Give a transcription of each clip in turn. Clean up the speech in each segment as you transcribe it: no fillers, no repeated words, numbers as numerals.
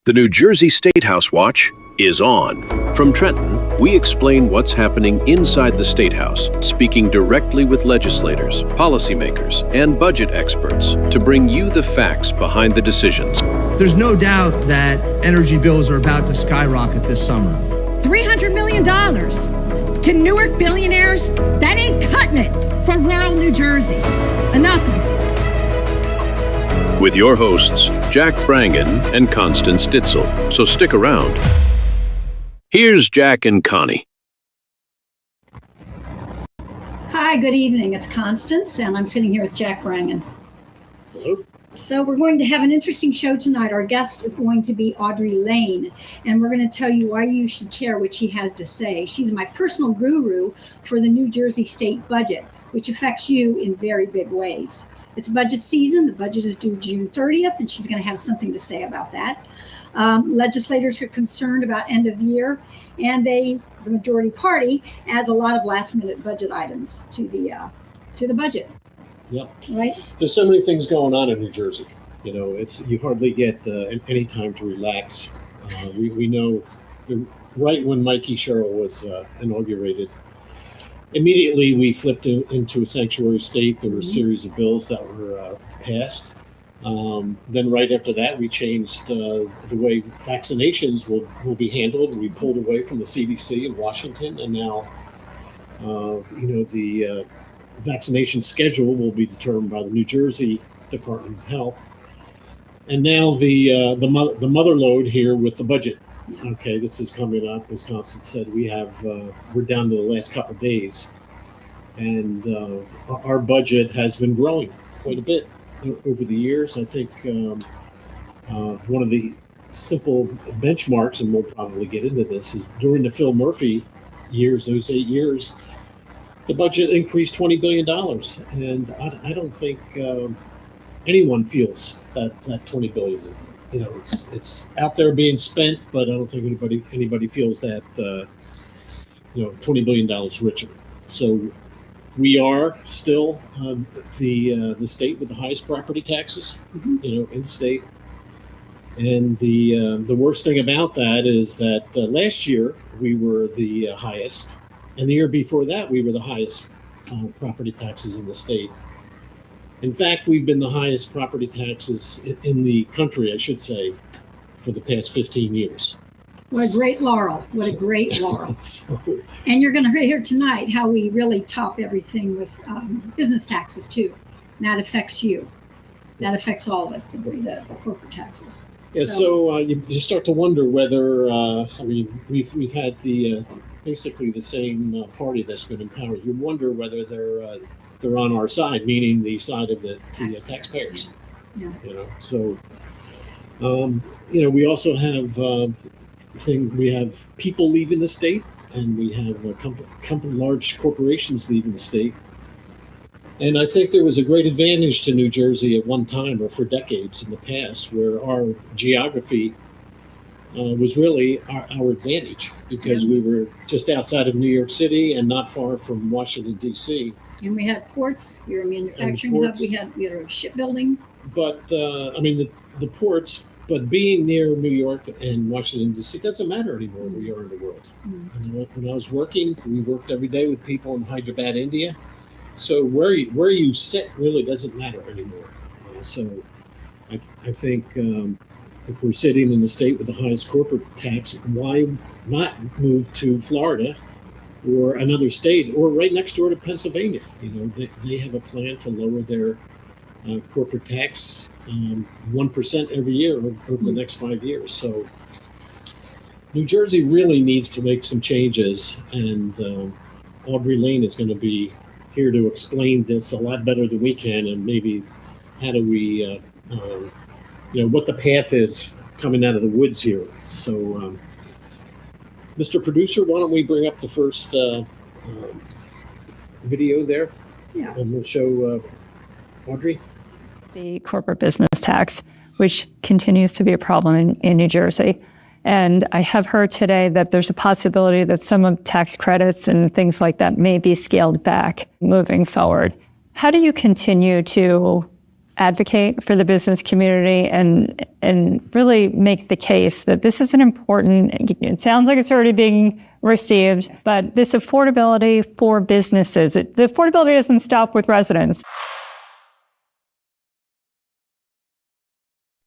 The New Jersey Statehouse Watch is on. From Trenton, we explain what's happening inside the Statehouse, speaking directly with legislators, policymakers, and budget experts to bring you the facts behind the decisions. There's no doubt that energy bills are about to skyrocket this summer. $300 million to Newark billionaires? That ain't cutting it for rural New Jersey. Enough of it. With your hosts, Jack Brangan and Constance Ditzel. So stick around. Here's Jack and Connie. Hi, good evening. It's Constance, and I'm sitting here with Jack Brangan. Hello. So we're going to have an interesting show tonight. Our guest is going to be Audrey Lane, and we're going to tell you why you should care what she has to say. She's my personal guru for the New Jersey state budget, which affects you in very big ways. It's budget season. The budget is due June 30th, and she's going to have something to say about that. Legislators are concerned about end of year, and the majority party adds a lot of last-minute budget items to the budget. Yep. Right. There's so many things going on in New Jersey. You know, you hardly get any time to relax. We know right when Mikey Sherrill was inaugurated, immediately we flipped into a sanctuary state. There were a series of bills that were passed. Then right after that, we changed the way vaccinations will be handled. We pulled away from the CDC in Washington, and now, the vaccination schedule will be determined by the New Jersey Department of Health. And now the mother load here with the budget. Okay, this is coming up. As Constance said, we're down to the last couple of days, and our budget has been growing quite a bit over the years. I think one of the simple benchmarks, and we'll probably get into this, is during the Phil Murphy years, those 8 years, the budget increased $20 billion. And I don't think anyone feels that $20 billion. You know, it's out there being spent, but I don't think anybody feels that $20 billion richer. So we are still the state with the highest property taxes, in the state. And the worst thing about that is that last year we were the highest, and the year before that we were the highest property taxes in the state. In fact, we've been the highest property taxes in the country, I should say, for the past 15 years. What a great laurel. What a great laurel. And you're going to hear tonight how we really top everything with business taxes, too. And that affects you. That affects all of us, the corporate taxes. Yeah, so you start to wonder whether, we've had basically the same party that's been in power. You wonder whether they're on our side, meaning the side of the taxpayers. Yeah. We also have we have people leaving the state, and we have large corporations leaving the state. And I think there was a great advantage to New Jersey at one time, or for decades in the past, where our geography was really our advantage, because we were just outside of New York City and not far from Washington, D.C. And we had ports. We were a manufacturing hub. We had a shipbuilding. But the ports. But being near New York and Washington, D.C. doesn't matter anymore where we are in the world. And when I was working, we worked every day with people in Hyderabad, India. So where you sit really doesn't matter anymore. So I think if we're sitting in the state with the highest corporate tax, why not move to Florida or another state, or right next door to Pennsylvania? They have a plan to lower their corporate tax 1% every year over the next 5 years. So New Jersey really needs to make some changes, and Audrey Lane is going to be here to explain this a lot better than we can, and maybe how do we, what the path is coming out of the woods here. So, Mr. Producer, why don't we bring up the first video there? Yeah. And we'll show Audrey. The corporate business tax, which continues to be a problem in New Jersey. And I have heard today that there's a possibility that some of tax credits and things like that may be scaled back moving forward. How do you continue to advocate for the business community and really make the case that this is an important, it sounds like it's already being received, but this affordability for businesses, the affordability doesn't stop with residents.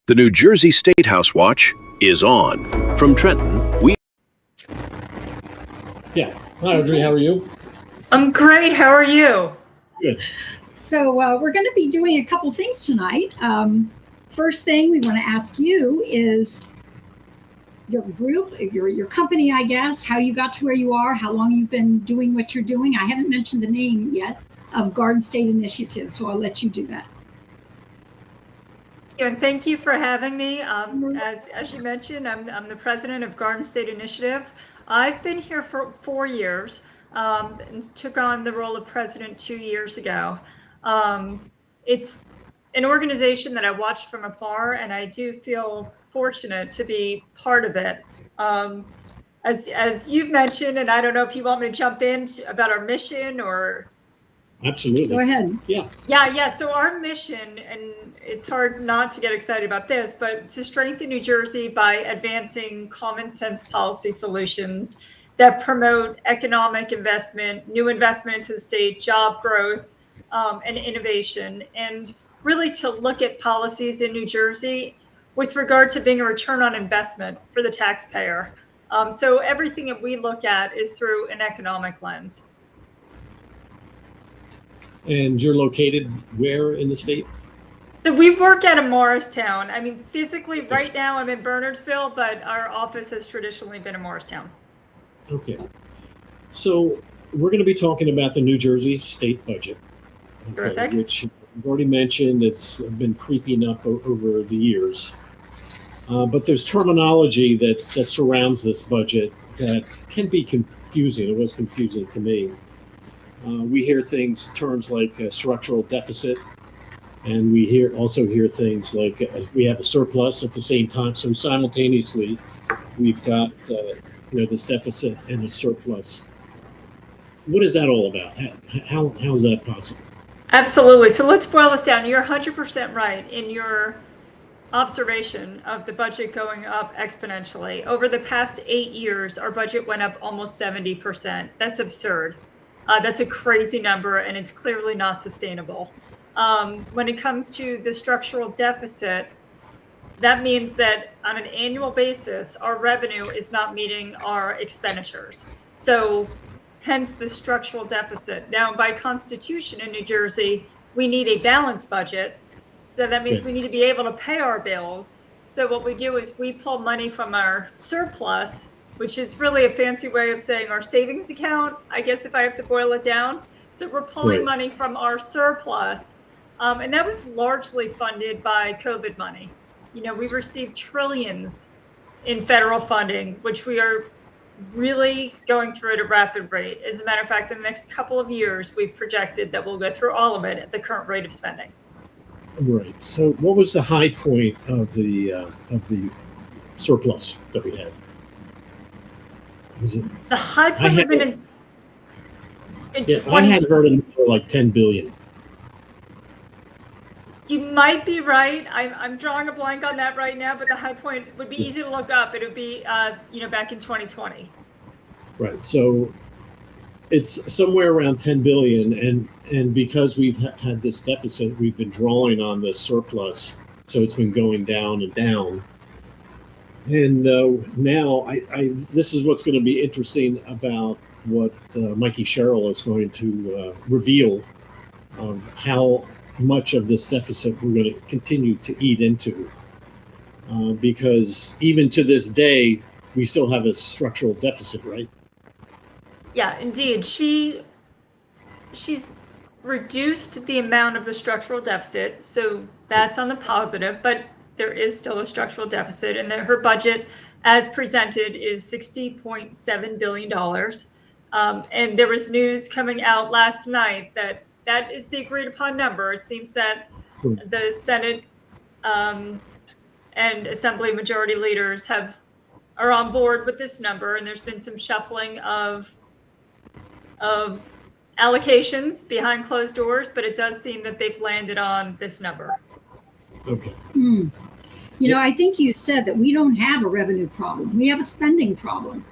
The New Jersey Statehouse Watch is on. From Trenton, we... Yeah. Hi, Audrey. How are you? I'm great. How are you? Good. So we're going to be doing a couple things tonight. First thing we want to ask you is your group, your company, I guess, how you got to where you are, how long you've been doing what you're doing. I haven't mentioned the name yet of Garden State Initiative, so I'll let you do that. And thank you for having me. As you mentioned, I'm the president of Garden State Initiative. I've been here for 4 years and took on the role of president 2 years ago. It's an organization that I watched from afar, and I do feel fortunate to be part of it. As you've mentioned, and I don't know if you want me to jump in about our mission or... Absolutely. Go ahead. Yeah. So our mission, and it's hard not to get excited about this, but to strengthen New Jersey by advancing common sense policy solutions that promote economic investment, new investment into the state, job growth, and innovation, and really to look at policies in New Jersey with regard to being a return on investment for the taxpayer. So everything that we look at is through an economic lens. And you're located where in the state? So we work out of Morristown. I mean, physically right now I'm in Bernardsville, but our office has traditionally been in Morristown. Okay. So we're going to be talking about the New Jersey state budget, Terrific. Which you've already mentioned it's been creeping up over the years. But there's terminology that surrounds this budget that can be confusing. It was confusing to me. We hear terms like structural deficit, and we also hear things like we have a surplus at the same time. So simultaneously, we've got this deficit and a surplus. What is that all about? How is that possible? Absolutely. So let's boil this down. You're 100% right in your observation of the budget going up exponentially. Over the past 8 years, our budget went up almost 70%. That's absurd. That's a crazy number, and it's clearly not sustainable. When it comes to the structural deficit, that means that on an annual basis, our revenue is not meeting our expenditures. So hence the structural deficit. Now, by Constitution in New Jersey, we need a balanced budget. So that means we need to be able to pay our bills. So what we do is we pull money from our surplus, which is really a fancy way of saying our savings account, I guess, if I have to boil it down. So we're pulling money from our surplus. And that was largely funded by COVID money. We received trillions in federal funding, which we are really going through at a rapid rate. As a matter of fact, in the next couple of years, we've projected that we'll go through all of it at the current rate of spending. Right. So what was the high point of the surplus that we had? Was it the high point would have been in 20. I had heard of like 10 billion. You might be right. I'm drawing a blank on that right now, but the high point would be easy to look up. It would be, back in 2020. Right. So it's somewhere around 10 billion. And because we've had this deficit, we've been drawing on this surplus. So it's been going down and down. And now this is what's going to be interesting about what Mikey Sherrill is going to reveal of how much of this deficit we're going to continue to eat into. Because even to this day, we still have a structural deficit, right? Yeah, indeed. She's reduced the amount of the structural deficit. So that's on the positive, but there is still a structural deficit, and that her budget as presented is $60.7 billion. And there was news coming out last night that is the agreed upon number. It seems that the Senate and Assembly majority leaders are on board with this number, and there's been some shuffling of allocations behind closed doors, but it does seem that they've landed on this number. Okay. You know, I think you said that we don't have a revenue problem. We have a spending problem.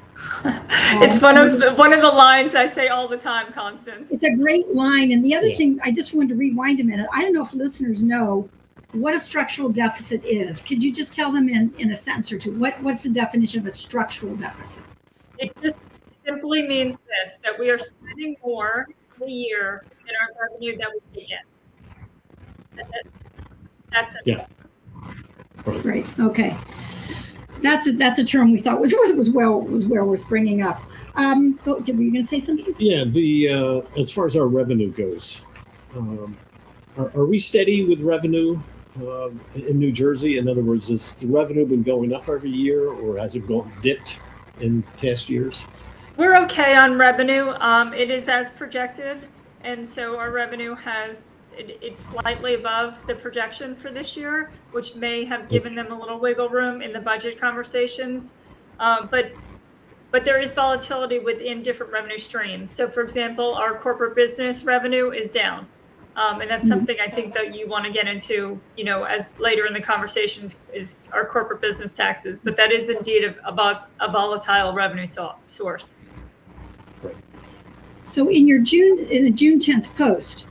It's one of the lines I say all the time, Constance. It's a great line. And the other Yeah. thing, I just wanted to rewind a minute. I don't know if listeners know what a structural deficit is. Could you just tell them in a sentence or two, what's the definition of a structural deficit? It just simply means this, that we are spending more in a year than our revenue that we take in. That's it. Yeah. Right. Okay. That's a term we thought was well worth bringing up. Were you going to say something? Yeah. The as far as our revenue goes, are we steady with revenue in New Jersey? In other words, has the revenue been going up every year, or has it dipped in past years? We're okay on revenue. It is as projected, and so our revenue it's slightly above the projection for this year, which may have given them a little wiggle room in the budget conversations. But there is volatility within different revenue streams. So, for example, our corporate business revenue is down, and that's something I think that you want to get into, as later in the conversations is our corporate business taxes. But that is indeed about a volatile revenue source. So in the June 10th post,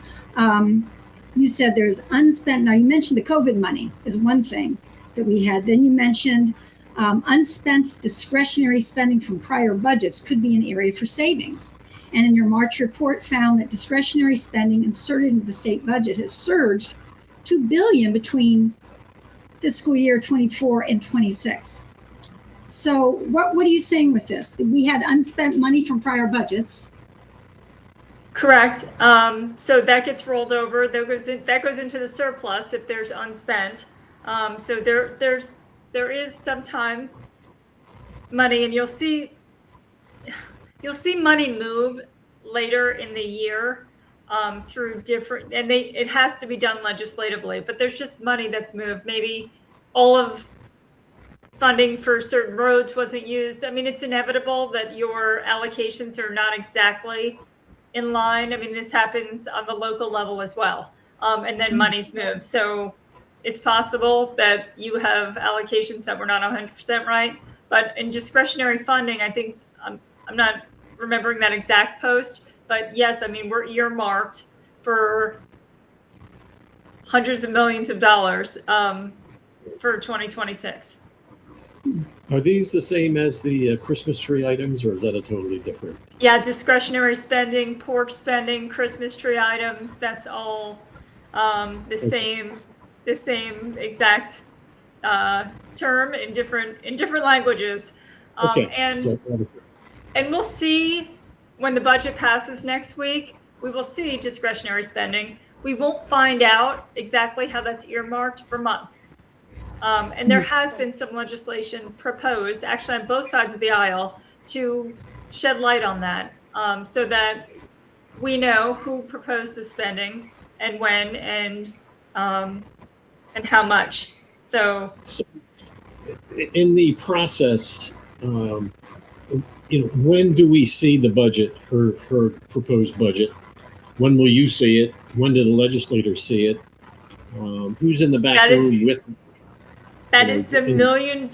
you said there's unspent. Now you mentioned the COVID money is one thing that we had. Then you mentioned unspent discretionary spending from prior budgets could be an area for savings. And in your March report found that discretionary spending inserted into the state budget has surged $2 billion between fiscal year 24 and 26. So what are you saying with this? We had unspent money from prior budgets. Correct. So that gets rolled over. That goes into the surplus if there's unspent. So there is sometimes money, and you'll see money move later in the year through different, and it has to be done legislatively. But there's just money that's moved. Maybe all of funding for certain roads wasn't used. I mean, it's inevitable that your allocations are not exactly in line. I mean, this happens on the local level as well. And then money's moved. So it's possible that you have allocations that were not 100% right. But in discretionary funding, I think, I'm not remembering that exact post, but yes, I mean, we're earmarked for hundreds of millions of dollars for 2026. Are these the same as the Christmas tree items, or is that a totally different? Yeah, discretionary spending, pork spending, Christmas tree items, that's all the same exact term in different languages. Okay. And we'll see when the budget passes next week, we will see discretionary spending. We won't find out exactly how that's earmarked for months. And there has been some legislation proposed, actually on both sides of the aisle, to shed light on that, so that we know who proposed the spending and when and how much. So in the process, when do we see the budget, her proposed budget? When will you see it? When do the legislators see it? Who's in the back room with? That is the $1 million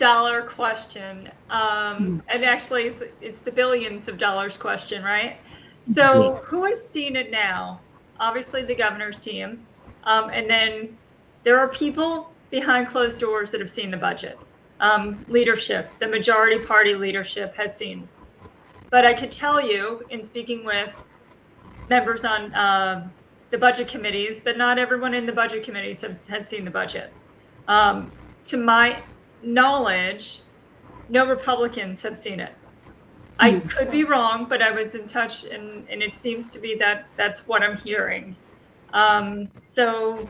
question. And actually it's the billions of dollars question, right? So who has seen it now? Obviously the governor's team. And then there are people behind closed doors that have seen the budget. Leadership, the majority party leadership has seen. But I could tell you, in speaking with members on the budget committees, that not everyone in the budget committees has seen the budget. To my knowledge, no Republicans have seen it. I could be wrong, but I was in touch, and it seems to be that that's what I'm hearing. So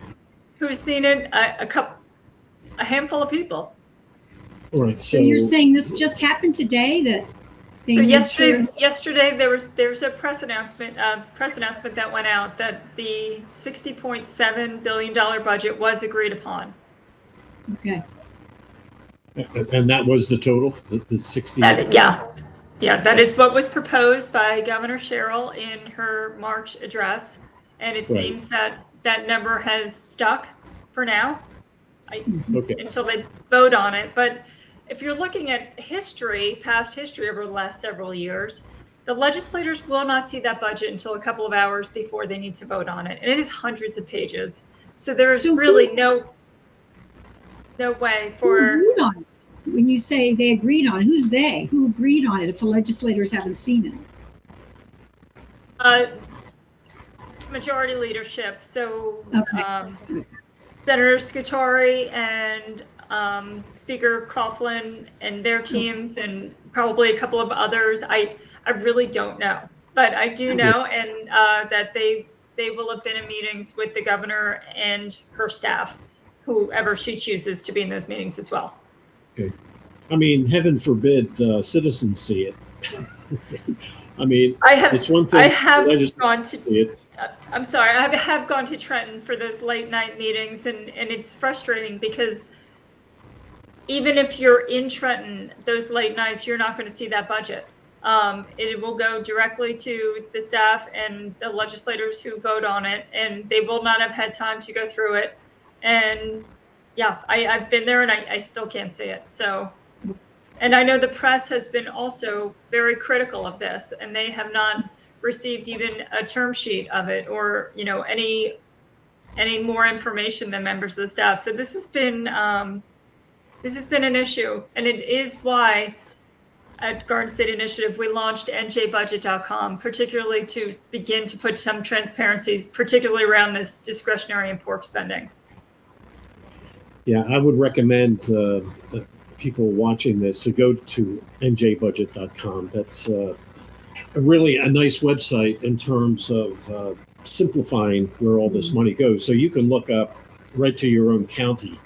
who's seen it? A handful of people. All right. So you're saying this just happened today? So yesterday there's a press announcement that went out that the $60.7 billion budget was agreed upon. Okay. And that was the total, the 60? Yeah, that is what was proposed by Governor Sherrill in her March address. And it seems that number has stuck for now. Okay. until they vote on it. But if you're looking at history, past history over the last several years, the legislators will not see that budget until a couple of hours before they need to vote on it. And it is hundreds of pages. So there is really no way Who for, agreed on it? When you say they agreed on it, who's they? Who agreed on it if the legislators haven't seen it? majority leadership. So Okay. Senator Scutari and Speaker Coughlin and their teams, and probably a couple of others. I really don't know, but I do know, and that they will have been in meetings with the governor and her staff, whoever she chooses to be in those meetings as well. Okay. I mean, heaven forbid citizens see it. I mean, it's one thing. I have gone to. See it. I'm sorry. I have gone to Trenton for those late night meetings, and it's frustrating because even if you're in Trenton, those late nights, you're not going to see that budget. It will go directly to the staff and the legislators who vote on it, and they will not have had time to go through it. And yeah, I've been there, and I still can't see it. So, and I know the press has been also very critical of this, and they have not received even a term sheet of it, or any more information than members of the staff. So this has been an issue, and it is why at Garden State Initiative we launched njbudget.com, particularly to begin to put some transparency, particularly around this discretionary and pork spending. Yeah, I would recommend people watching this to go to njbudget.com. That's really a nice website in terms of simplifying where all this money goes. So you can look up right to your own county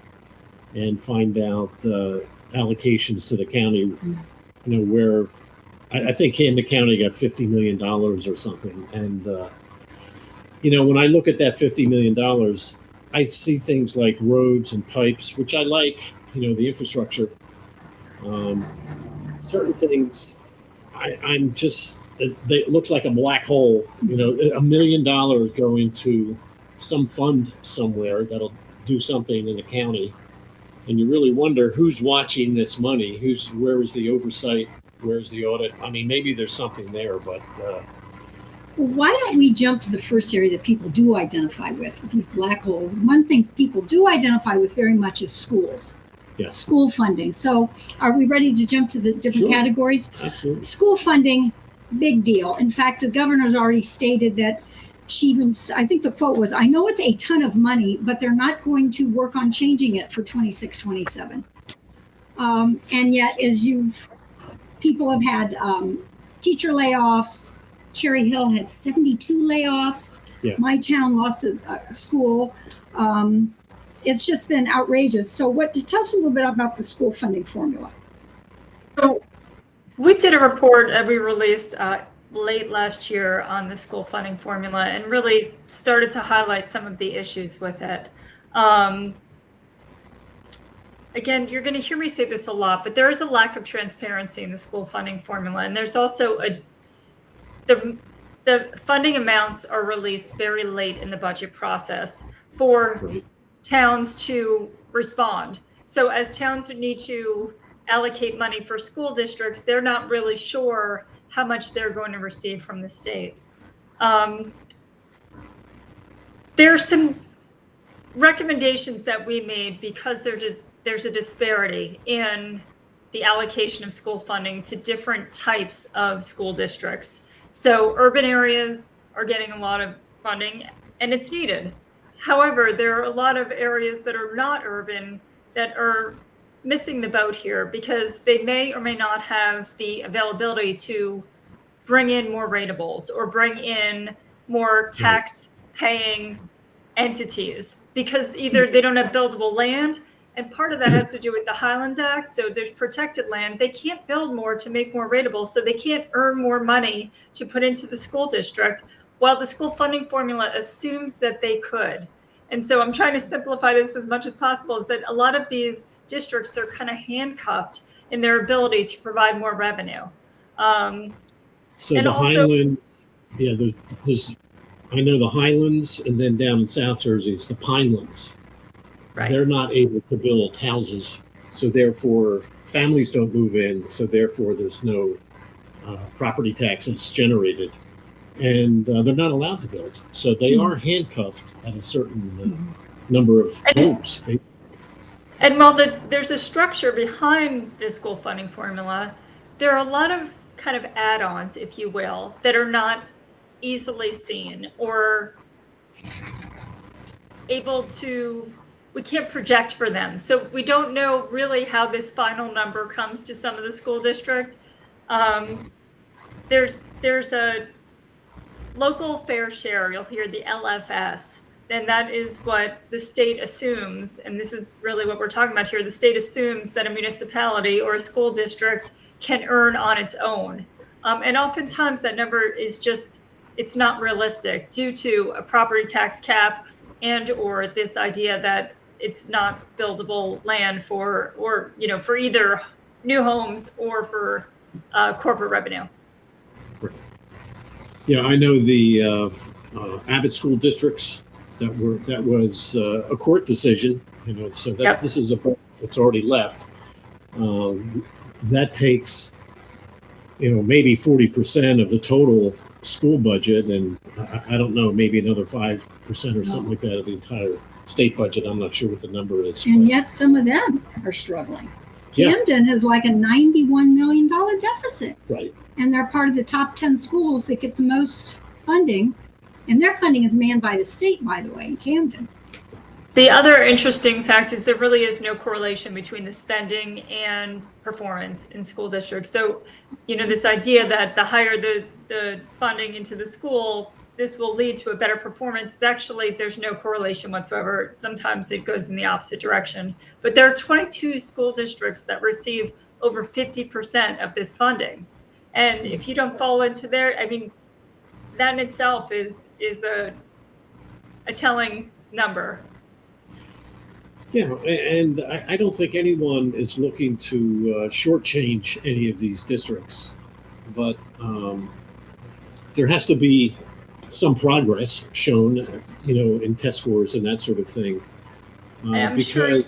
and find out allocations to the county, where I think Camden County got $50 million or something. And, when I look at that $50 million, I see things like roads and pipes, which I like, the infrastructure. Certain things, I'm just, it looks like a black hole, $1 million going to some fund somewhere that'll do something in the county. And you really wonder who's watching this money, where is the oversight, where's the audit? I mean, maybe there's something there, but. Well, why don't we jump to the first area that people do identify with these black holes? One thing people do identify with very much is schools. Yes. School funding. So are we ready to jump to the different categories? Absolutely. School funding, big deal. In fact, the governor's already stated that I think the quote was, "I know it's a ton of money, but they're not going to work on changing it for 26, 27. And yet, people have had teacher layoffs. Cherry Hill had 72 layoffs. Yeah. My town lost a school. It's just been outrageous. So tell us a little bit about the school funding formula. So we did a report that we released late last year on the school funding formula, and really started to highlight some of the issues with it. Again, you're going to hear me say this a lot, but there is a lack of transparency in the school funding formula, and there's also the funding amounts are released very late in the budget process for towns to respond. So as towns need to allocate money for school districts, they're not really sure how much they're going to receive from the state. There's some recommendations that we made because there's a disparity in the allocation of school funding to different types of school districts. So urban areas are getting a lot of funding, and it's needed. However, there are a lot of areas that are not urban that are missing the boat here because they may or may not have the availability to bring in more rateables or bring in more tax paying entities, because either they don't have buildable land, and part of that has to do with the Highlands Act. So there's protected land. They can't build more to make more rateables, so they can't earn more money to put into the school district, while the school funding formula assumes that they could. And so I'm trying to simplify this as much as possible, is that a lot of these districts are kind of handcuffed in their ability to provide more revenue. So the Highlands, there's I know the Highlands, and then down in South Jersey, it's the Pinelands. Right. They're not able to build houses, so therefore families don't move in, so therefore there's no property taxes generated, and they're not allowed to build. So they are handcuffed at a certain number of homes. And while there's a structure behind the school funding formula, there are a lot of kind of add-ons, if you will, that are not easily seen or able to, we can't project for them. So we don't know really how this final number comes to some of the school district. There's a local fair share, you'll hear the LFS, and that is what the state assumes, and this is really what we're talking about here. The state assumes that a municipality or a school district can earn on its own. And oftentimes that number is just, it's not realistic due to a property tax cap and or this idea that it's not buildable land for, or, you know, for either new homes or for corporate revenue. Yeah, I know the Abbott school districts that was a court decision, you know, so that Yep. this is it's already left. That takes, you know, maybe 40% of the total school budget, and I don't know, maybe another 5% or something like that of the entire state budget. I'm not sure what the number is. And but- yet some of them are struggling. Yeah. Camden has like a $91 million deficit, Right. and they're part of the top 10 schools that get the most funding. And their funding is manned by the state, by the way, in Camden. The other interesting fact is there really is no correlation between the spending and performance in school districts. So, you know, this idea that the higher the funding into the school, this will lead to a better performance. It's actually, there's no correlation whatsoever. Sometimes it goes in the opposite direction. But there are 22 school districts that receive over 50% of this funding. And if you don't fall into there, I mean, that in itself is a telling number. Yeah, and I don't think anyone is looking to shortchange any of these districts, but there has to be some progress shown, you know, in test scores and that sort of thing. I'm because sure.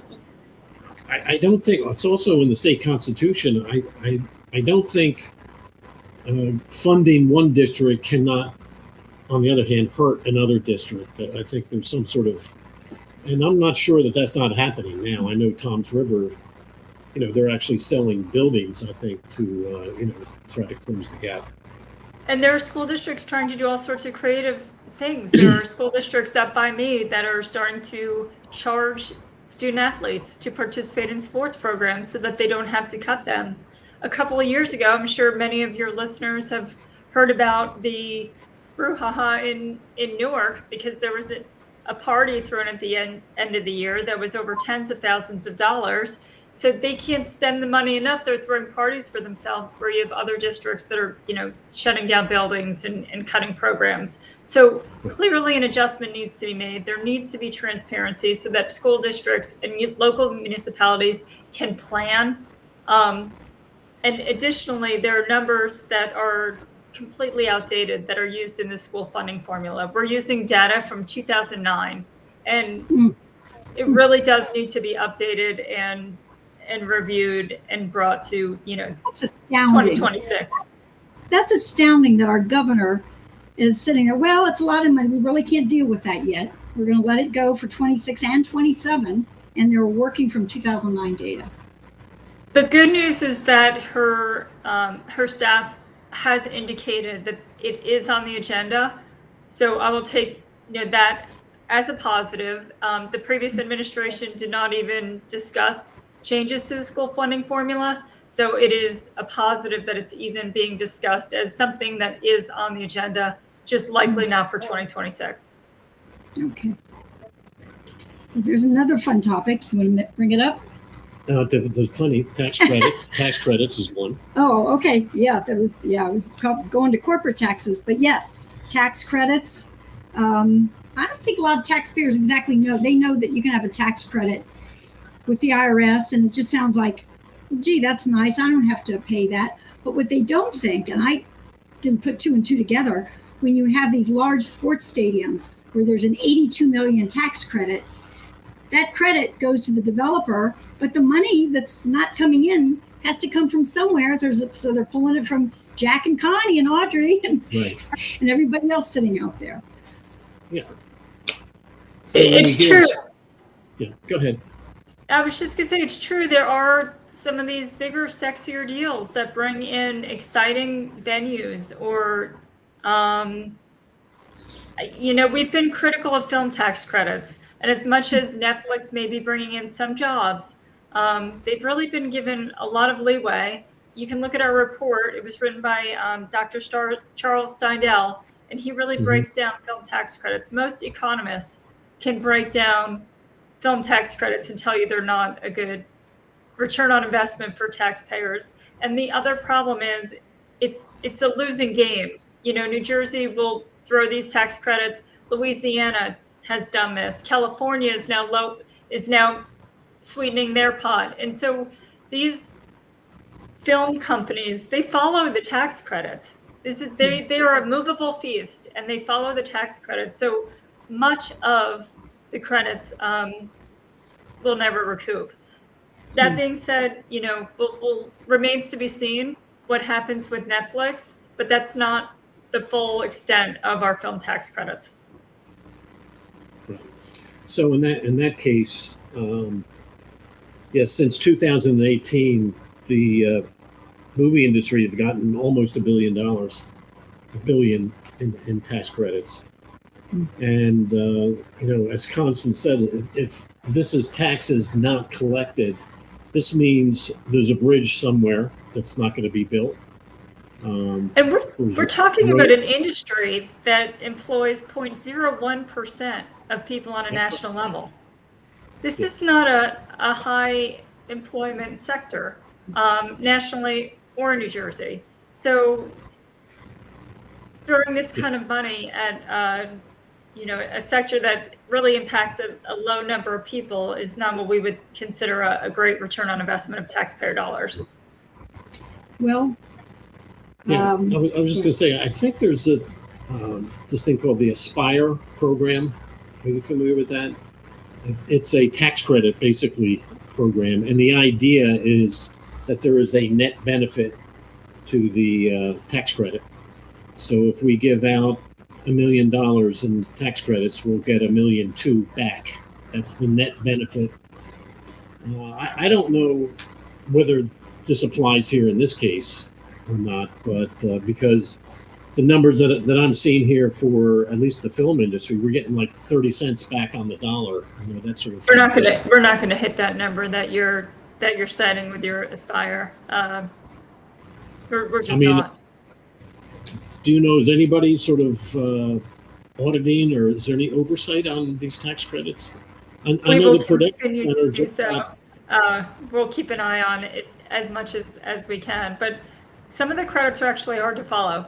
I don't think it's also in the state constitution. I don't think funding one district cannot, on the other hand, hurt another district. I think there's some sort of, and I'm not sure that that's not happening now. I know Tom's River, you know, they're actually selling buildings, I think, to, you know, try to close the gap. And there are school districts trying to do all sorts of creative things. There are school districts up by me that are starting to charge student athletes to participate in sports programs so that they don't have to cut them. A couple of years ago, I'm sure many of your listeners have heard about the brouhaha in Newark because there was a party thrown at the end of the year that was over tens of thousands of dollars. So they can't spend the money enough. They're throwing parties for themselves where you have other districts that are, you know, shutting down buildings and cutting programs. So clearly an adjustment needs to be made. There needs to be transparency so that school districts and local municipalities can plan. And additionally, there are numbers that are completely outdated that are used in the school funding formula. We're using data from 2009, and it really does need to be updated and reviewed and brought to, you know, That's astounding. 2026. That's astounding that our governor is sitting there. Well, it's a lot of money. We really can't deal with that yet. We're going to let it go for 26 and 27, and they're working from 2009 data. The good news is that her staff has indicated that it is on the agenda. So I will take, you know, that as a positive. The previous administration did not even discuss changes to the school funding formula. So it is a positive that it's even being discussed as something that is on the agenda, just likely not for 2026. Okay. There's another fun topic. You want to bring it up? There's plenty. Tax credits is one. Oh, okay. Yeah, I was going to corporate taxes, but yes, tax credits. I don't think a lot of taxpayers exactly know. They know that you can have a tax credit with the IRS, and it just sounds like, gee, that's nice. I don't have to pay that. But what they don't think, and I didn't put two and two together, when you have these large sports stadiums where there's an 82 million tax credit, that credit goes to the developer, but the money that's not coming in has to come from somewhere. So they're pulling it from Jack and Connie and Audrey and, Right. and everybody else sitting out there. Yeah. So It's true. Yeah, go ahead. I was just gonna say, it's true. There are some of these bigger, sexier deals that bring in exciting venues or, we've been critical of film tax credits. And as much as Netflix may be bringing in some jobs, they've really been given a lot of leeway. You can look at our report. It was written by Dr. Charles Steindl, and he really breaks down film tax credits. Most economists can break down film tax credits and tell you they're not a good return on investment for taxpayers. And the other problem is it's a losing game. New Jersey will throw these tax credits. Louisiana has done this. California is now sweetening their pot. And so these film companies, they follow the tax credits. They are a movable feast, and they follow the tax credits. So much of the credits will never recoup. That being said, will remains to be seen what happens with Netflix, but that's not the full extent of our film tax credits. Right. So in that case, yes, since 2018, the movie industry has gotten almost $1 billion in tax credits. And as Constance says, if this is taxes not collected, this means there's a bridge somewhere that's not going to be built. And we're talking about an industry that employs 0.01% of people on a national level. This is not a high employment sector, nationally or in New Jersey. So throwing this kind of money at a sector that really impacts a low number of people is not what we would consider a great return on investment of taxpayer dollars. Well, I was just going to say, I think there's this thing called the Aspire program. Are you familiar with that? It's a tax credit, basically, program. And the idea is that there is a net benefit to the tax credit. So if we give out $1 million in tax credits, we'll get $1.2 million back. That's the net benefit. I don't know whether this applies here in this case or not, but because the numbers that I'm seeing here for at least the film industry, we're getting like 30 cents back on the dollar. That sort of thing. We're not gonna hit that number that you're setting with your Aspire. We're just not. Do you know, is anybody sort of auditing, or is there any oversight on these tax credits? I know the production centers do so. We'll keep an eye on it as much as we can, but some of the credits are actually hard to follow.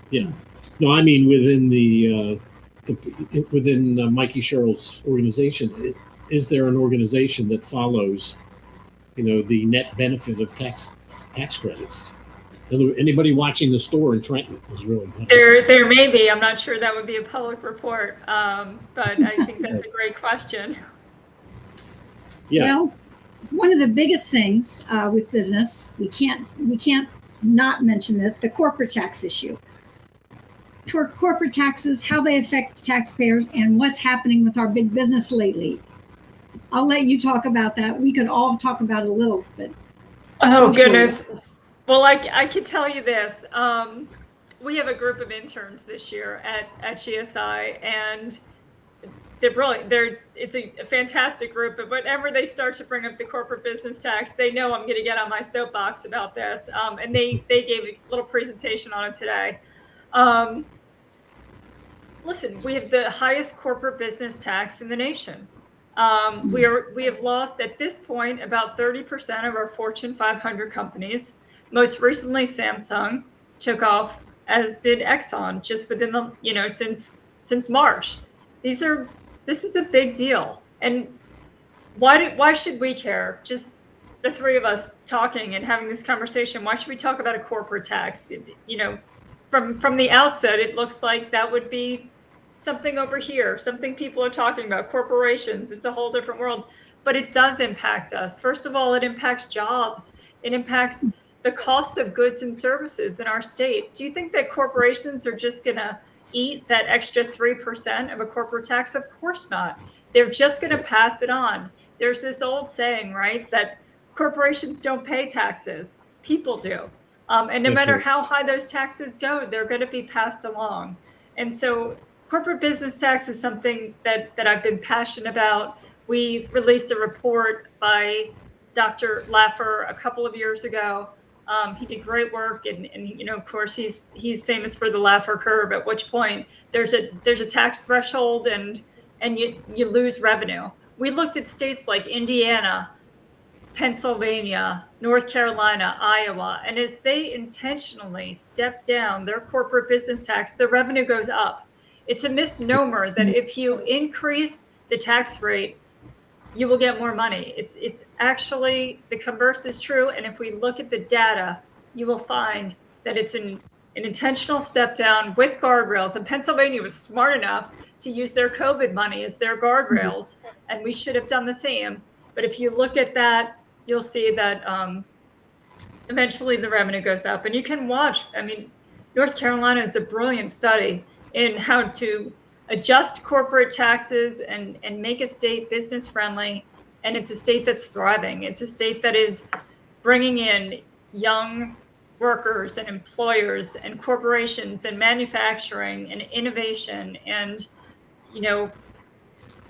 Yeah, no, I mean within Mikey Sherrill's organization, is there an organization that follows, the net benefit of tax credits? Anybody watching the store in Trenton is really good. There may be. I'm not sure that would be a public report, but I think that's a great question. Yeah. Well, one of the biggest things with business, we can't not mention this, the corporate tax issue. Corporate taxes, how they affect taxpayers, and what's happening with our big business lately. I'll let you talk about that. We could all talk about it a little, but oh goodness. Well, I can tell you this. We have a group of interns this year at GSI, and it's a fantastic group. But whenever they start to bring up the corporate business tax, they know I'm going to get on my soapbox about this. And they gave a little presentation on it today. Listen, we have the highest corporate business tax in the nation. We have lost at this point about 30% of our Fortune 500 companies. Most recently, Samsung took off, as did Exxon, just within the since March. This is a big deal, and why should we care? Just the three of us talking and having this conversation. Why should we talk about a corporate tax? From the outset, it looks like that would be something over here, something people are talking about, corporations, it's a whole different world, but it does impact us. First of all, it impacts jobs. It impacts the cost of goods and services in our state. Do you think that corporations are just gonna eat that extra 3% of a corporate tax? Of course not. They're just gonna pass it on. There's this old saying, right, that corporations don't pay taxes, people do. And no matter how high those taxes go, they're going to be passed along. And so corporate business tax is something that I've been passionate about. We released a report by Dr. Laffer a couple of years ago. He did great work, and you know, of course, he's famous for the Laffer curve, at which point there's a tax threshold and you lose revenue. We looked at states like Indiana, Pennsylvania, North Carolina, Iowa, and as they intentionally step down their corporate business tax, the revenue goes up. It's a misnomer that if you increase the tax rate, you will get more money. It's actually, the converse is true, and if we look at the data, you will find that it's an intentional step down with guardrails, and Pennsylvania was smart enough to use their COVID money as their guardrails, and we should have done the same. But if you look at that, you'll see that eventually the revenue goes up. And you can watch, I mean, North Carolina is a brilliant study in how to adjust corporate taxes and make a state business friendly. And it's a state that's thriving. It's a state that is bringing in young workers and employers and corporations and manufacturing and innovation. And, you know,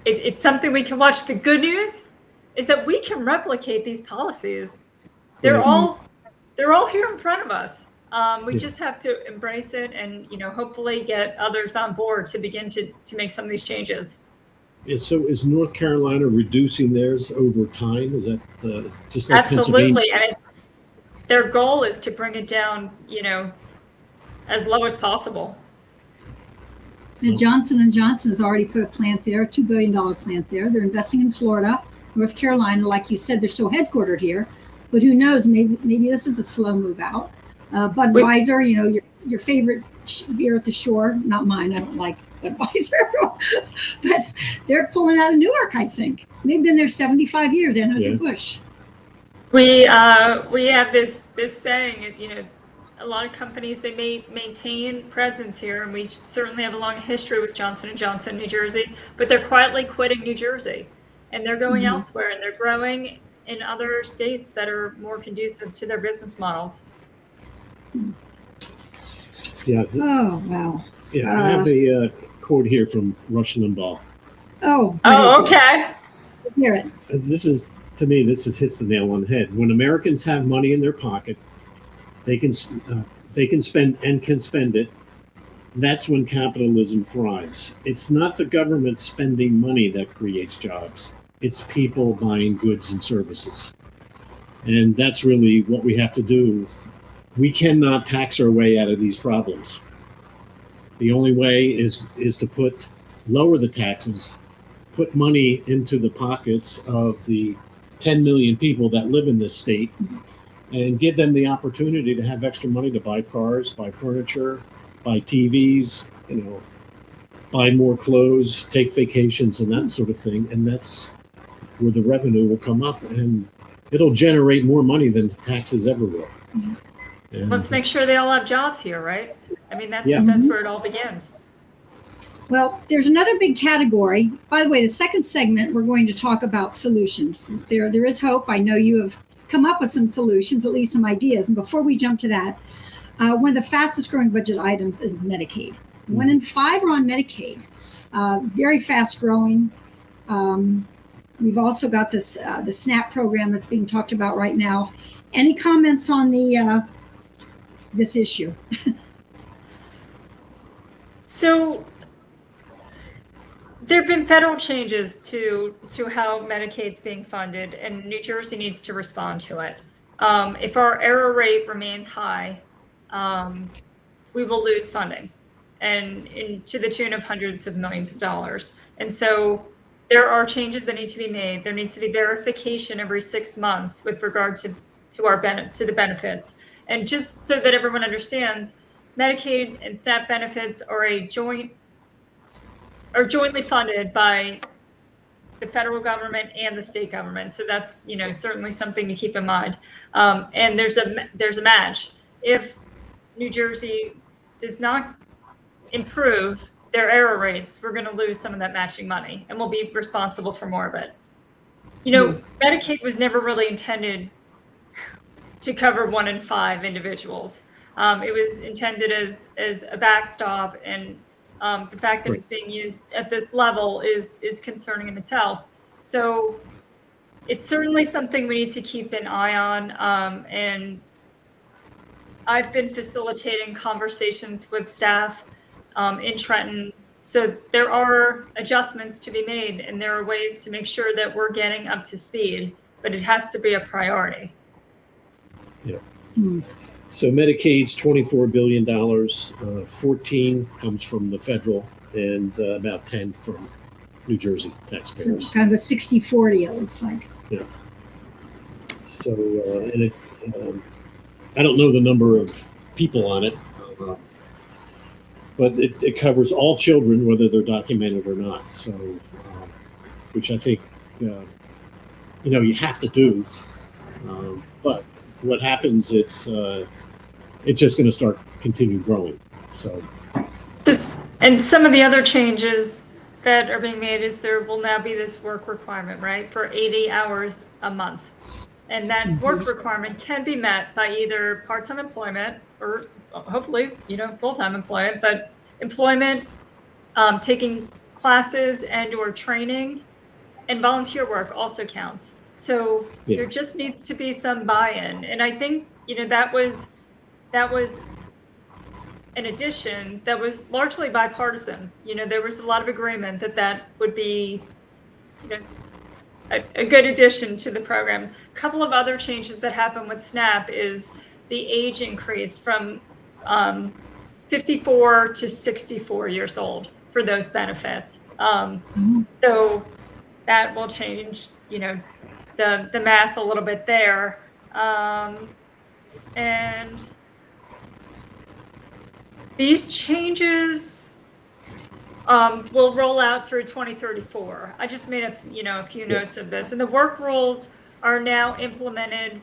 it's something we can watch. The good news is that we can replicate these policies. They're all here in front of us. We just have to embrace it and, you know, hopefully get others on board to begin to make some of these changes. Yeah, so is North Carolina reducing theirs over time? Is that just like Absolutely, and their goal is to bring it down, you know, as low as possible. And Johnson & Johnson has already put a plant there, a $2 billion plant there. They're investing in Florida. North Carolina, like you said, they're still headquartered here, but who knows? Maybe this is a slow move out. Budweiser, you know, your favorite beer at the shore, not mine. I don't like Budweiser, but they're pulling out of Newark. I think they've been there 75 years. Anheuser-Busch. We have this saying, you know, a lot of companies, they may maintain presence here, and we certainly have a long history with Johnson & Johnson, New Jersey, but they're quietly quitting New Jersey. And they're going elsewhere, and they're growing in other states that are more conducive to their business models. Yeah. Oh, wow. Yeah, I have a quote here from Rush Limbaugh. Oh, okay. Hear it. This is, to me, this hits the nail on the head. When Americans have money in their pocket, they can spend and can spend it. That's when capitalism thrives. It's not the government spending money that creates jobs. It's people buying goods and services. And that's really what we have to do. We cannot tax our way out of these problems. The only way is to lower the taxes, put money into the pockets of the 10 million people that live in this state, and give them the opportunity to have extra money to buy cars, buy furniture, buy TVs, you know, buy more clothes, take vacations and that sort of thing. And that's where the revenue will come up, and it'll generate more money than taxes ever will. And let's make sure they all have jobs here, right? I mean, that's where it all begins. Well, there's another big category. By the way, the second segment, we're going to talk about solutions. There is hope. I know you have come up with some solutions, at least some ideas. And before we jump to that, one of the fastest growing budget items is Medicaid. 1 in 5 are on Medicaid. Very fast growing. We've also got the SNAP program that's being talked about right now. Any comments on this issue? So there have been federal changes to how Medicaid's being funded, and New Jersey needs to respond to it. If our error rate remains high, we will lose funding, and to the tune of hundreds of millions of dollars. And so there are changes that need to be made. There needs to be verification every 6 months with regard to the benefits. And just so that everyone understands, Medicaid and SNAP benefits are a joint are jointly funded by the federal government and the state government. So that's, certainly something to keep in mind. And there's a match. If New Jersey does not improve their error rates, we're going to lose some of that matching money, and we'll be responsible for more of it. Medicaid was never really intended to cover 1 in 5 individuals. It was intended as a backstop, and the fact that it's being used at this level is concerning in itself. So it's certainly something we need to keep an eye on. And I've been facilitating conversations with staff in Trenton. So there are adjustments to be made, and there are ways to make sure that we're getting up to speed, but it has to be a priority. Yeah. So Medicaid's $24 billion, 14 comes from the federal, and about 10 from New Jersey taxpayers. So kind of a 60-40, it looks like. Yeah. So, I don't know the number of people on it, but it covers all children, whether they're documented or not. So, which I think, you have to do. But what happens, it's just going to start continue growing. So, and some of the other changes that are being made is there will now be this work requirement, right, for 80 hours a month. And that work requirement can be met by either part-time employment or hopefully, full-time employment, but employment, taking classes and or training, and volunteer work also counts. So there just needs to be some buy-in. And I think, that was an addition that was largely bipartisan. There was a lot of agreement that would be, a good addition to the program. A couple of other changes that happened with SNAP is the age increased from 54 to 64 years old for those benefits. So that will change, the math a little bit there. And these changes will roll out through 2034. I just made a few notes of this, and the work rules are now implemented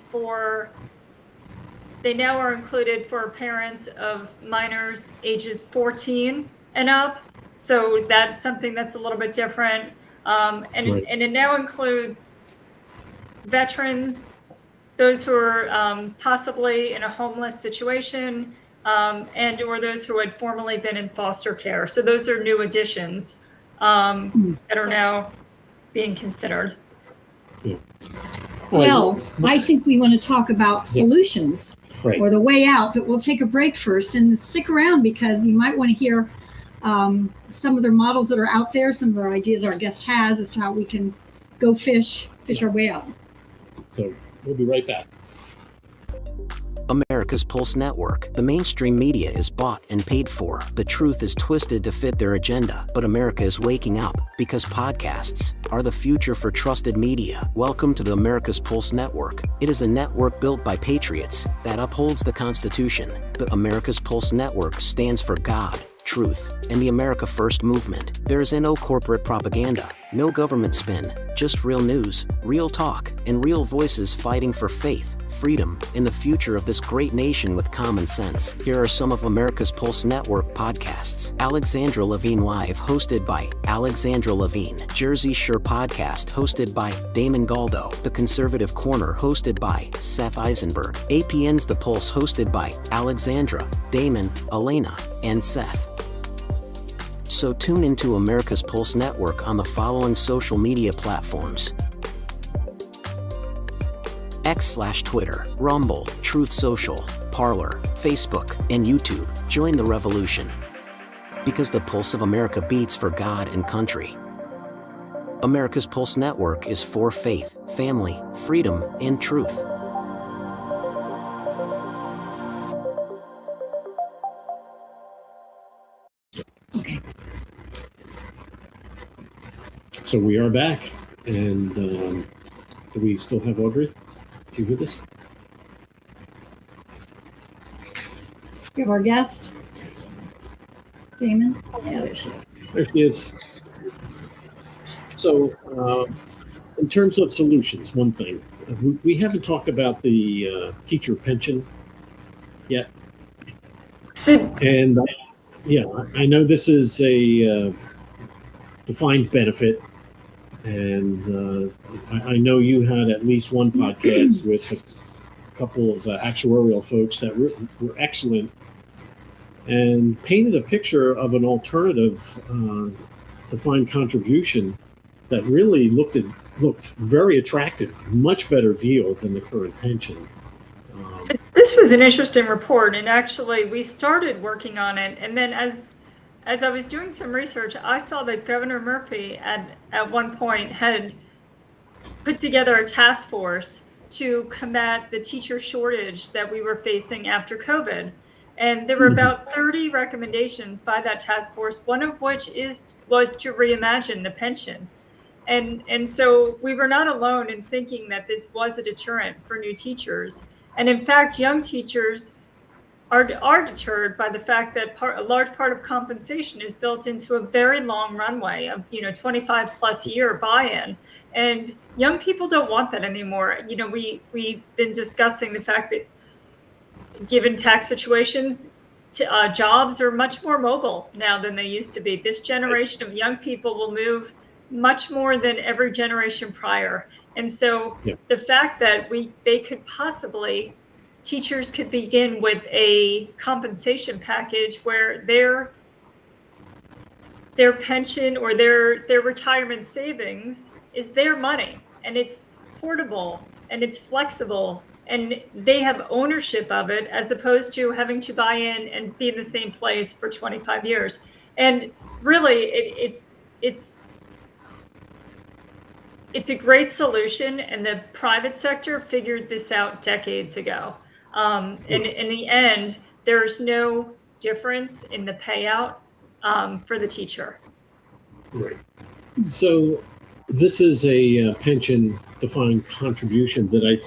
they now are included for parents of minors ages 14 and up. So that's something that's a little bit different. And it now includes veterans, those who are possibly in a homeless situation, and or those who had formerly been in foster care. So those are new additions that are now being considered. Yeah. Well, I think we want to talk about solutions or the way out, but we'll take a break first and stick around because you might want to hear some of their models that are out there, some of their ideas our guest has as to how we can go fish our way out. So we'll be right back. America's Pulse Network. The mainstream media is bought and paid for. The truth is twisted to fit their agenda, but America is waking up because podcasts are the future for trusted media. Welcome to the America's Pulse Network. It is a network built by patriots that upholds the Constitution. The America's Pulse Network stands for God, truth, and the America First movement. There is no corporate propaganda, no government spin, just real news, real talk, and real voices fighting for faith, freedom, and the future of this great nation with common sense. Here are some of America's Pulse Network podcasts. Alexandra Levine Live, hosted by Alexandra Levine. Jersey Shore Podcast, hosted by Damon Galdo. The Conservative Corner, hosted by Seth Eisenberg. APN's The Pulse, hosted by Alexandra, Damon, Elena, and Seth. So tune into America's Pulse Network on the following social media platforms: X/Twitter, Rumble, Truth Social, Parler, Facebook, and YouTube. Join the revolution. Because the pulse of America beats for God and country. America's Pulse Network is for faith, family, freedom, and truth. So we are back, and do we still have Audrey? You with us? We have our guest, Damon. Yeah, there she is. There she is. So, in terms of solutions, one thing, we haven't talked about the teacher pension yet. And yeah, I know this is a defined benefit, and I know you had at least one podcast with a couple of actuarial folks that were excellent and painted a picture of an alternative defined contribution that really looked very attractive, much better deal than the current pension. This was an interesting report, and actually we started working on it, and then as I was doing some research, I saw that Governor Murphy at one point had put together a task force to combat the teacher shortage that we were facing after COVID. And there were about 30 recommendations by that task force, one of which was to reimagine the pension. And so we were not alone in thinking that this was a deterrent for new teachers. And in fact, young teachers are deterred by the fact that a large part of compensation is built into a very long runway of 25 plus year buy-in, and young people don't want that anymore. We've been discussing the fact that given tax situations, jobs are much more mobile now than they used to be. This generation of young people will move much more than every generation prior, and so the fact that teachers could begin with a compensation package where their pension or their retirement savings is their money, and it's portable and it's flexible and they have ownership of it, as opposed to having to buy in and be in the same place for 25 years. And really it's a great solution, and the private sector figured this out decades ago. And in the end, there's no difference in the payout for the teacher. Right. So this is a pension defined contribution that I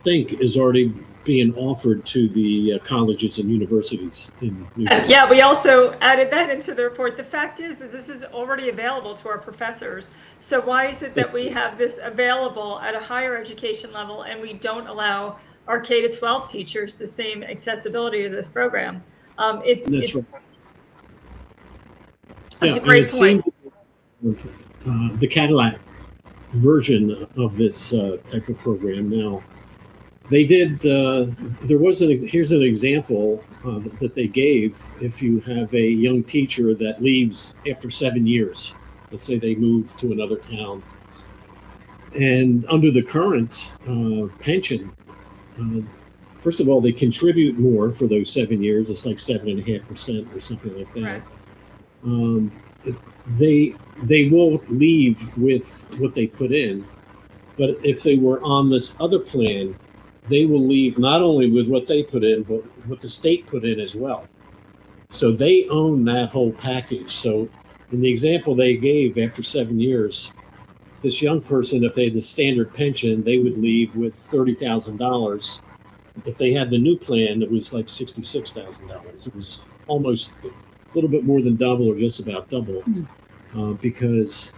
think is already being offered to the colleges and universities in New Jersey. Yeah, we also added that into the report. The fact is this is already available to our professors. So why is it that we have this available at a higher education level and we don't allow our K-12 teachers the same accessibility to this program? It's a great point. The Cadillac version of this type of program now, they did, here's an example that they gave. If you have a young teacher that leaves after 7 years, let's say they move to another town, and under the current pension, first of all, they contribute more for those 7 years. It's like 7.5% or something like that. Right. They won't leave with what they put in, but if they were on this other plan, they will leave not only with what they put in, but what the state put in as well. So they own that whole package. So in the example they gave, after 7 years, this young person, if they had the standard pension, they would leave with $30,000. If they had the new plan, it was like $66,000. It was almost a little bit more than double, or just about double, because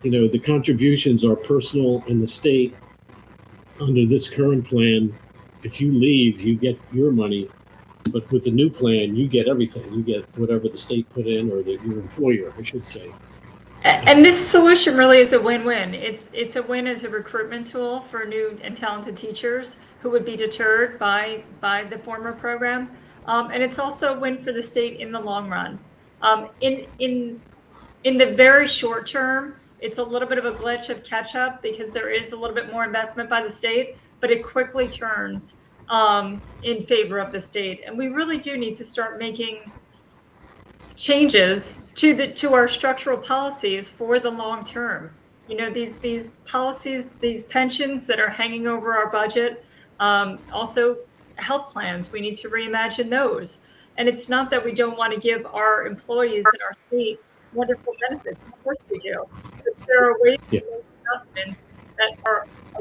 the contributions are personal, and the state, under this current plan, if you leave, you get your money, but with the new plan, you get everything. You get whatever the state put in, or your employer, I should say. And this solution really is a win-win. It's a win as a recruitment tool for new and talented teachers who would be deterred by the former program, and it's also a win for the state in the long run. In the very short term, it's a little bit of a glitch of catch up because there is a little bit more investment by the state, but it quickly turns in favor of the state. And we really do need to start making changes to our structural policies for the long term. These policies, these pensions that are hanging over our budget, also health plans, we need to reimagine those. And it's not that we don't want to give our employees in our state wonderful benefits. Of course we do. But there are ways to make adjustments that are a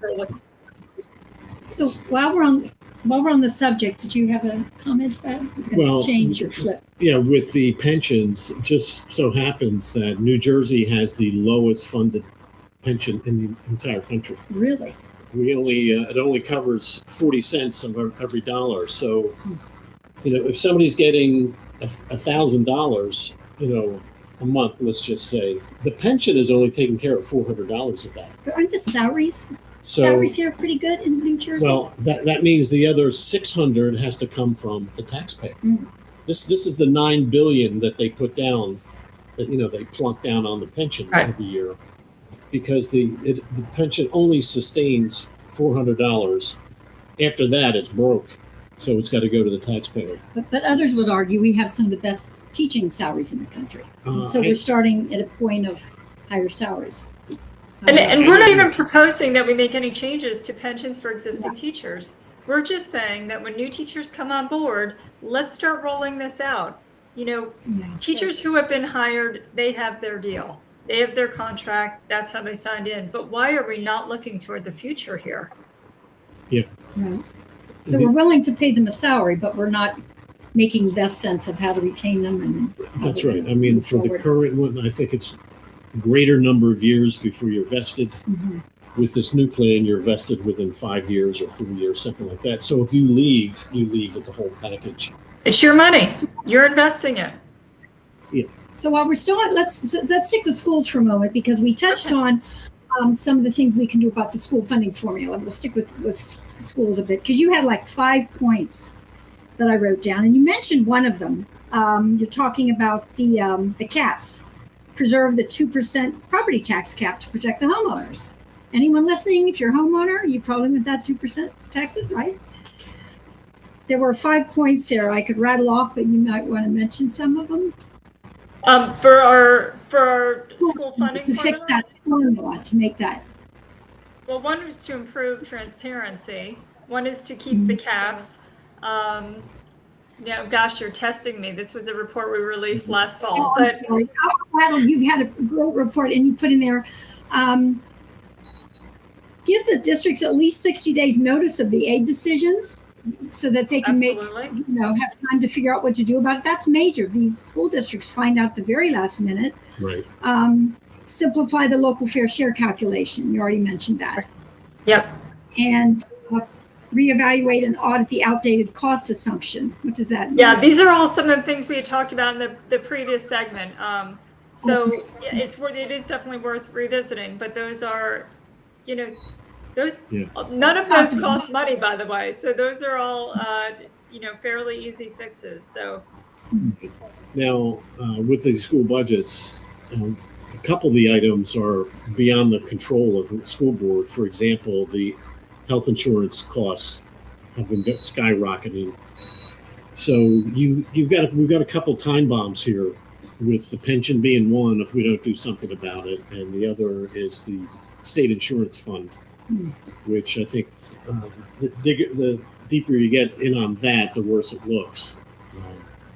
win-win. So while we're on While we're on the subject, did you have a comment to that? It's going Well, to change or flip. Yeah, with the pensions, it just so happens that New Jersey has the lowest funded pension in the entire country. Really? We only it only covers 40 cents of every dollar. So, if somebody's getting $1,000, a month, let's just say, the pension is only taking care of $400 of that. But aren't the salaries So, here pretty good in New Jersey? well, that means the other 600 has to come from the taxpayer. This is the $9 billion that they put down, that they plunk down on the pension every year, because the pension only sustains $400. After that, it's broke, so it's got to go to the taxpayer. But others would argue we have some of the best teaching salaries in the country. So we're starting at a point of higher salaries. And we're not even proposing that we make any changes to pensions for existing teachers. We're just saying that when new teachers come on board, let's start rolling this out. Teachers who have been hired, they have their deal. They have their contract. That's how they signed in. But why are we not looking toward the future here? Yeah. Right. So we're willing to pay them a salary, but we're not making best sense of how to retain them. And That's right. I mean, for the current one, I think it's a greater number of years before you're vested. With this new plan, you're vested within 5 years or 4 years, something like that. So if you leave with the whole package. It's your money. You're investing it. Yeah. So while we're still on, let's stick with schools for a moment, because we touched on some of the things we can do about the school funding formula. We'll stick with schools a bit, because you had like 5 points that I wrote down, and you mentioned one of them. You're talking about the caps. Preserve the 2% property tax cap to protect the homeowners. Anyone listening, if you're a homeowner, you probably want that 2% protected, right? There were 5 points there I could rattle off, but you might want to mention some of them. For our school funding to fix that formula, to make that. Well, one is to improve transparency. One is to keep the caps. Gosh, you're testing me. This was a report we released last fall. But you had a great report, and you put in there, give the districts at least 60 days notice of the aid decisions, so that they can have time to figure out what to do about it. That's major. These school districts find out the very last minute. Right. Simplify the local fair share calculation. You already mentioned that. Yep. And reevaluate and audit the outdated cost assumption. What does that mean? Yeah, these are all some of the things we had talked about in the previous segment. So it is definitely worth revisiting, but those are, none of those cost money, by the way. So those are all, fairly easy fixes. So now with these school budgets, a couple of the items are beyond the control of the school board. For example, the health insurance costs have been skyrocketing. So we've got a couple time bombs here, with the pension being one if we don't do something about it, and the other is the state insurance fund, which I think the deeper you get in on that, the worse it looks.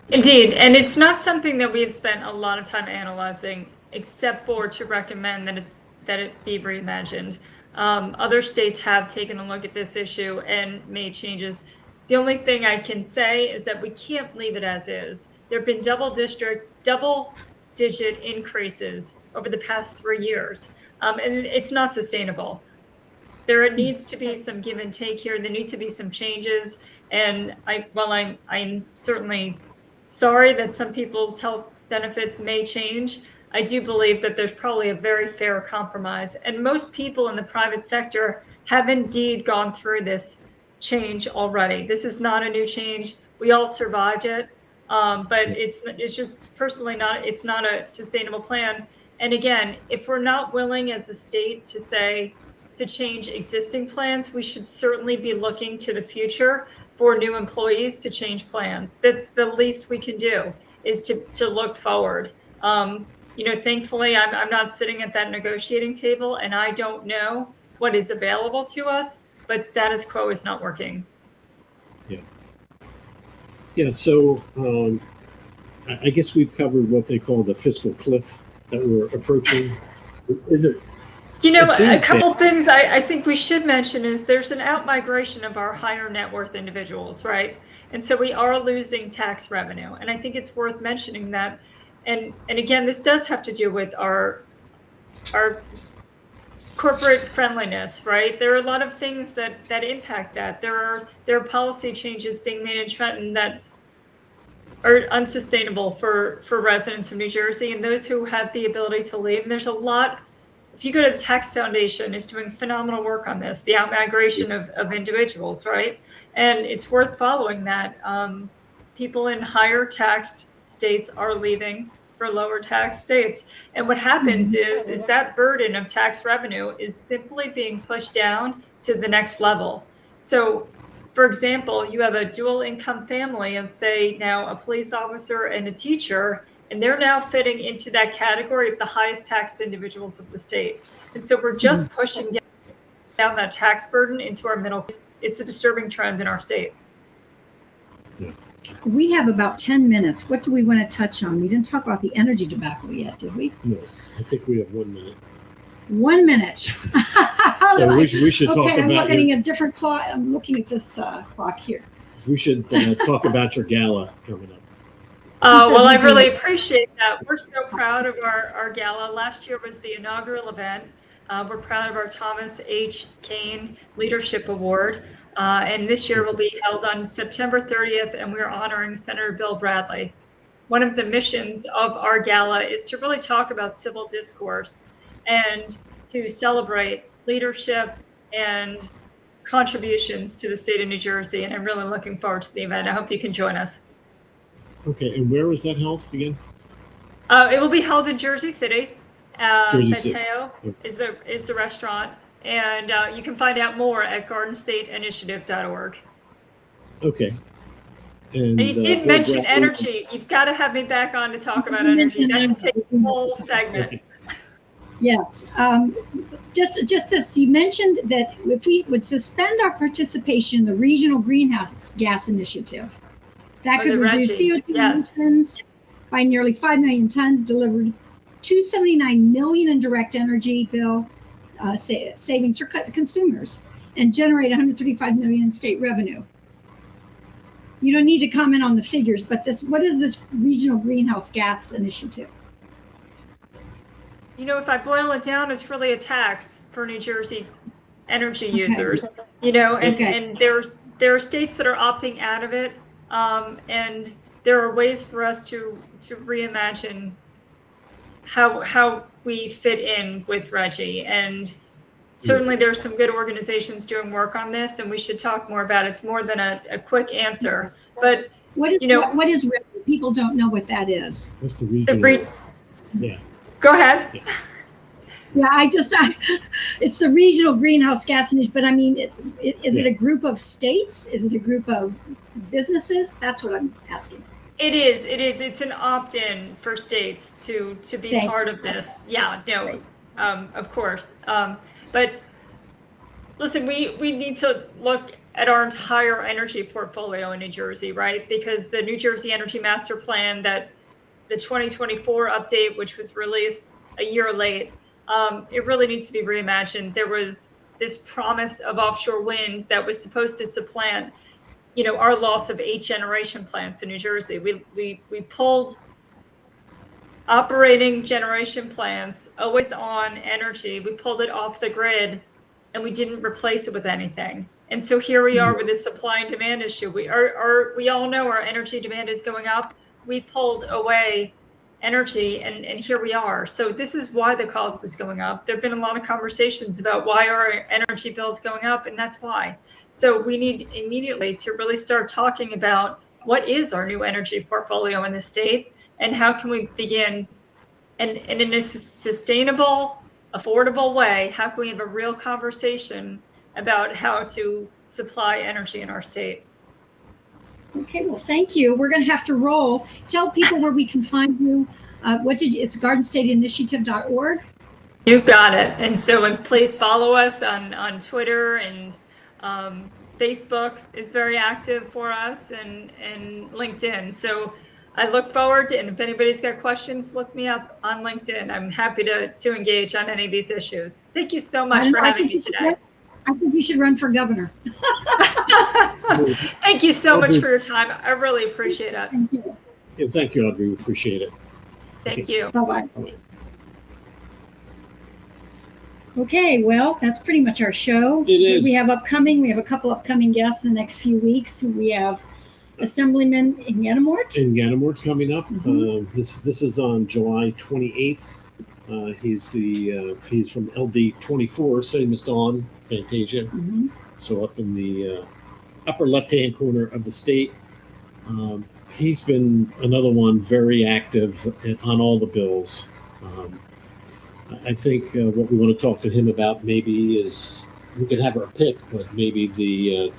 Indeed, and it's not something that we have spent a lot of time analyzing, except for to recommend that it be reimagined. Other states have taken a look at this issue and made changes. The only thing I can say is that we can't leave it as is. There have been double-digit increases over the past 3 years, and it's not sustainable. There needs to be some give and take here. There need to be some changes, and I'm certainly sorry that some people's health benefits may change. I do believe that there's probably a very fair compromise, and most people in the private sector have indeed gone through this change already. This is not a new change. We all survived it, but it's just personally it's not a sustainable plan. And again, if we're not willing as a state to change existing plans, we should certainly be looking to the future for new employees to change plans. That's the least we can do, is to look forward. Thankfully, I'm not sitting at that negotiating table, and I don't know what is available to us, but status quo is not working. Yeah. So I guess we've covered what they call the fiscal cliff that we're approaching. You know, It seems a couple things I think we should mention is there's an outmigration of our higher net worth individuals, right? And so we are losing tax revenue. And I think it's worth mentioning that. And again, this does have to do with our corporate friendliness, right? There are a lot of things that impact that. There are policy changes being made in Trenton that are unsustainable for residents of New Jersey and those who have the ability to leave. And there's a lot. If you go to the Tax Foundation, is doing phenomenal work on this, the outmigration of individuals, right? And it's worth following that. People in higher taxed states are leaving for lower tax states. And what happens is that burden of tax revenue is simply being pushed down to the next level. So, for example, you have a dual income family of, say, now a police officer and a teacher, and they're now fitting into that category of the highest taxed individuals of the state. And so we're just pushing down that tax burden into our middle. It's a disturbing trend in our state. Yeah. We have about 10 minutes. What do we want to touch on? We didn't talk about the energy debacle yet, did we? No, I think we have 1 minute. 1 minute. So we should talk okay, about. I'm looking at a different clock. I'm looking at this clock here. We should talk about your gala coming up. Well, I really appreciate that. We're so proud of our gala. Last year was the inaugural event. We're proud of our Thomas H. Kane Leadership Award. And this year will be held on September 30th, and we're honoring Senator Bill Bradley. One of the missions of our gala is to really talk about civil discourse and to celebrate leadership and contributions to the state of New Jersey. And I'm really looking forward to the event. I hope you can join us. Okay, and where was that held again? It will be held in Jersey City. Jersey Mateo is the restaurant, and you can find out more at gardenstateinitiative.org. Okay. And you did mention energy. You've got to have me back on to talk about energy. That can take a whole segment. Okay. Yes. Just this, you mentioned that if we would suspend our participation in the Regional Greenhouse Gas Initiative, that could reduce CO2 emissions by nearly 5 million tons, delivered 279 million in direct energy bill savings for consumers, and generate 135 million in state revenue. You don't need to comment on the figures, but what is this Regional Greenhouse Gas Initiative? You know, if I boil it down, it's really a tax for New Jersey energy users. You know, and there are states that are opting out of it. And there are ways for us to reimagine how we fit in with RGGI. And certainly there's some good organizations doing work on this, and we should talk more about it. It's more than a quick answer. But what is RGGI? People don't know what that is. That's the regional. Yeah. Go ahead. Yeah, it's the Regional Greenhouse Gas Initiative, but I mean, is it a group of states? Is it a group of businesses? That's what I'm asking. It is. It's an opt-in for states to be part of this. Yeah, no, right. Of course. But listen, we need to look at our entire energy portfolio in New Jersey, right? Because the New Jersey Energy Master Plan, that the 2024 update, which was released a year late, it really needs to be reimagined. There was this promise of offshore wind that was supposed to supplant, you know, our loss of 8 generation plants in New Jersey. We pulled operating generation plants, always on energy. We pulled it off the grid, and we didn't replace it with anything. And so here we are with this supply and demand issue. We all know our energy demand is going up. We pulled away energy, and here we are. So this is why the cost is going up. There have been a lot of conversations about why our energy bill is going up, and that's why. So we need immediately to really start talking about what is our new energy portfolio in the state, and how can we begin, and in a sustainable, affordable way, how can we have a real conversation about how to supply energy in our state? Okay, well, thank you. We're going to have to roll. Tell people where we can find you. It's gardenstateinitiative.org. You got it. And so please follow us on Twitter, and Facebook is very active for us, and LinkedIn. So I look forward to, and if anybody's got questions, look me up on LinkedIn. I'm happy to engage on any of these issues. Thank you so much for having me today. I think you should run for governor. Thank you so much for your time. I really appreciate it. Thank you. Yeah, thank you, Audrey. We appreciate it. Thank you. Bye-bye. Bye-bye. Okay, well, that's pretty much our show. It is. We have a couple upcoming guests in the next few weeks. Who we have Assemblyman Yanamort. And Ganamort's coming up. Mhm. This is on July 28th. He's from LD 24, same as Dawn Fantasia. Mhm. So up in the upper left-hand corner of the state. He's been another one very active on all the bills. I think what we want to talk to him about maybe is, we could have our pick, but maybe the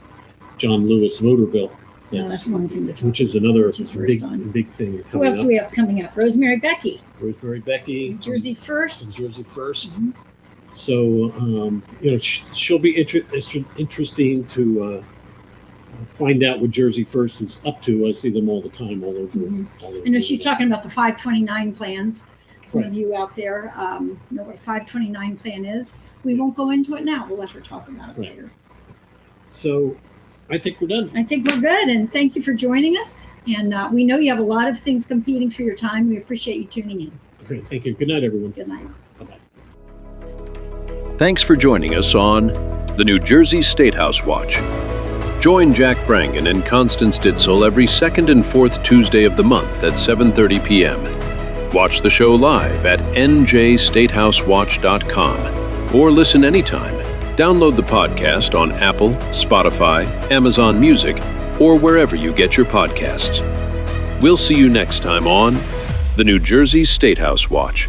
John Lewis voter bill. No, that's one thing to talk Which is another Which is first on. big thing Who coming else do up. we have coming up? Rosemary Becky, Rosemary Becky. New Jersey First. New Jersey First. Mhm. So, she'll be interesting to find out what Jersey First is up to. I see them all the time, all over. Mhm. all over I know the she's US. talking about the 529 plans. Some Right. of you out there know what a 529 plan is. We won't go into it now. We'll let her talk about it Right. later. So, I think we're done. I think we're good, and thank you for joining us. And we know you have a lot of things competing for your time. We appreciate you tuning in. Okay, thank you. Good night, everyone. Good night. Bye-bye. Thanks for joining us on the New Jersey Statehouse Watch. Join Jack Brangan and Constance Ditzel every second and fourth Tuesday of the month at 7:30 p.m. Watch the show live at njstatehousewatch.com or listen anytime. Download the podcast on Apple, Spotify, Amazon Music, or wherever you get your podcasts. We'll see you next time on the New Jersey Statehouse Watch.